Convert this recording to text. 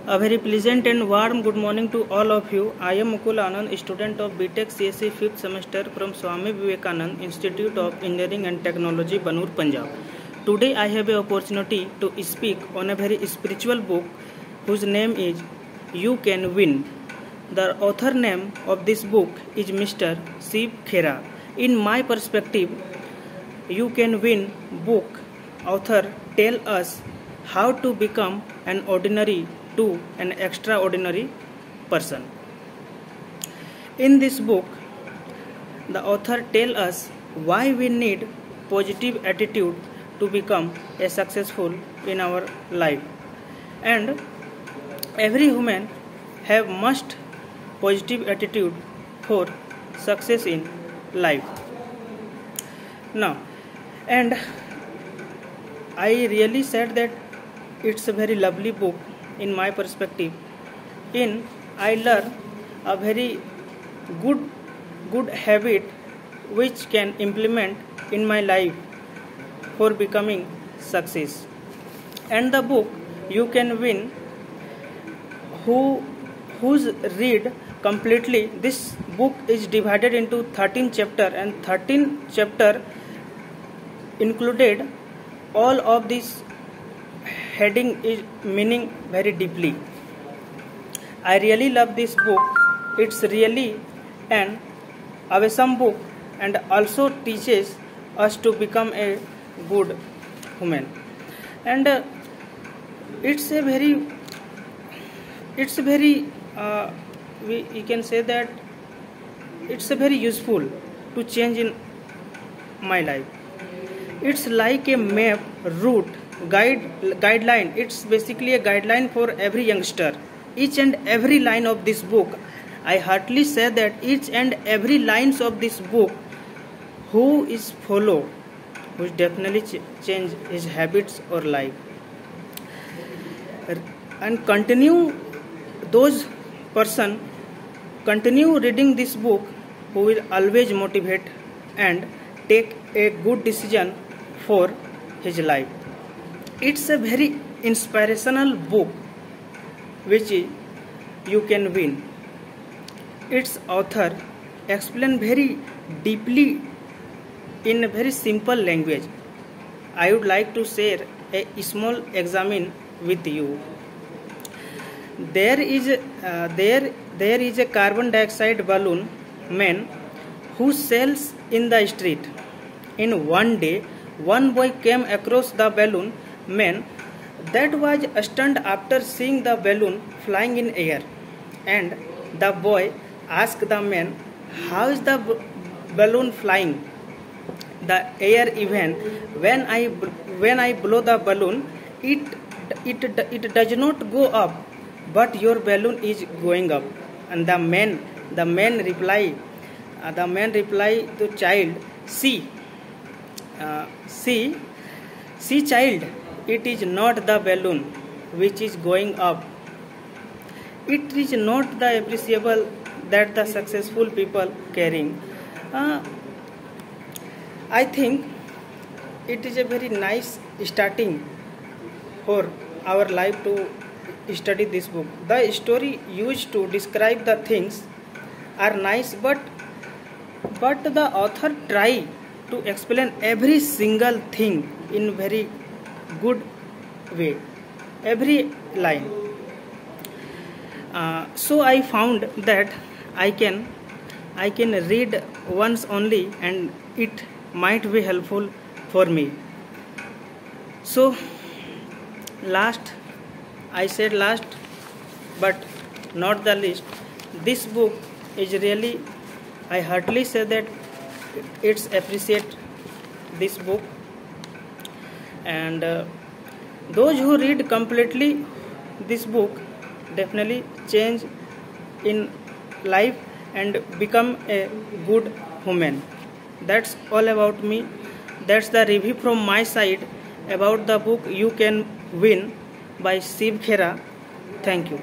A very pleasant and warm good morning to all of you. I am Mukul Anand, student of BTech CSE 5th semester from Swami Vivekanand Institute of Engineering and Technology, Banur, Punjab. Today I have an opportunity to speak on a very spiritual book whose name is You Can Win. The author name of this book is Mr. Shiv Khera. In my perspective, You Can Win book author tell us how to become an ordinary to an extraordinary person. In this book, the author tell us why we need positive attitude to become a successful in our life, and every human have must positive attitude for success in life. Now, and I really said that it's a very lovely book in my perspective. I learn a very good habit which can implement in my life for becoming success. And the book You Can Win, who's read completely, this book is divided into 13 chapter, and 13 chapter included all of this heading is meaning very deeply. I really love this book. It's really an awesome book and also teaches us to become a good human. And you can say that it's a very useful to change in my life. It's like a map, route, guideline. It's basically a guideline for every youngster. Each and every line of this book, I heartily say that each and every lines of this book, who is follow, who definitely change his habits or life, and those person continue reading this book who will always motivate and take a good decision for his life. It's a very inspirational book which is You Can Win. Its author explain very deeply in a very simple language. I would like to share a small example with you. There is a carbon dioxide balloon man who sells in the street. In one day, one boy came across the balloon man that was stunned after seeing the balloon flying in air, and the boy asked the man, "How is the balloon flying the air? Even when I blow the balloon, it does not go up, but your balloon is going up." And the man reply to child, See child, it is not the balloon which is going up. It is not the appreciable that the successful people carrying. I think it is a very nice starting for our life to study this book. The story used to describe the things are nice, but the author try to explain every single thing in very good way, every line. So I found that I can read once only, and it might be helpful for me. So I said last but not the least, this book is really, I heartily say that it's appreciate this book, and those who read completely this book definitely change in life and become a good human. That's all about me. That's the review from my side about the book You Can Win by Shiv Khera. Thank you.